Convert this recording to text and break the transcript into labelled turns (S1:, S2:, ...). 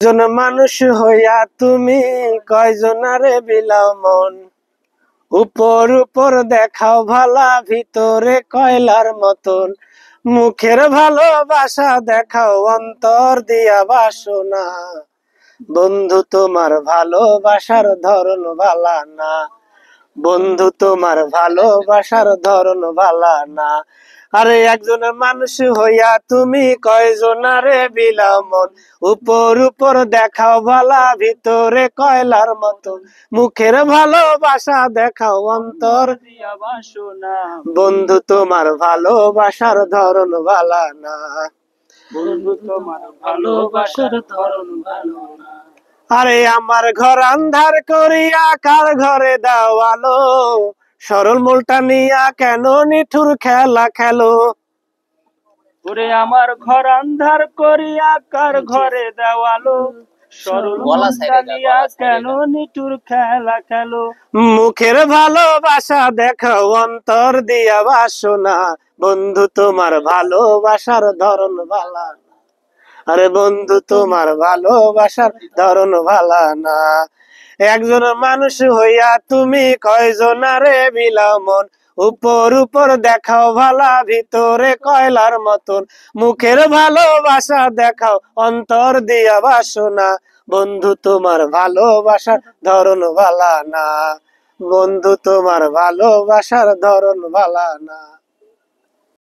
S1: জন মানুষ হইয়া তুমি কয়জনারে বিলাও মন, উপর উপর দেখাও ভালা ভিতরে কয়লার মতন, মুখের ভালোবাসা দেখাও অন্তর দিয়া বাসনা। বন্ধু তোমার ভালোবাসার ধরন ভালা না, বন্ধু তোমার ভালোবাসার ধরন ভালা না। আরে একজন মানুষ হইয়া তুমি কয়জনারে বিলাও মন, উপর উপর দেখাও ভালা ভিতরে কয়লার মতো, মুখের ভালোবাসা দেখাও অন্তর দিয়া বাসনা। বন্ধু তোমার ভালোবাসার ধরন ভালা না, বন্ধু তোমার ভালোবাসার ধরন ভালো না। আরে আমার ঘর আন্ধার করিয়া কার ঘরে দাও আলো, সরল মূলটা নিয়া কেন নিঠুর খেলা খেলো। ওরে আমার ঘর আন্ধার করিয়া কার ঘরে দাও আলো, সরল মূলটা নিয়া কেন নিঠুর খেলা খেলো। মুখের ভালোবাসা দেখাও অন্তর দিয়া বাসনা, বন্ধু তোমার ভালোবাসার ধরন ভালা। আরে বন্ধু তোমার ভালোবাসার ধরন ভালা না। একজন মানুষ হইয়া তুমি কয়জনারে বিলাও মন, উপর উপর দেখাও ভালা ভিতরে কয়লার মতন, মুখের ভালোবাসা দেখাও অন্তর দিয়া বাসনা। বন্ধু তোমার ভালোবাসার ধরন ভালা না, বন্ধু তোমার ভালোবাসার ধরন ভালা না।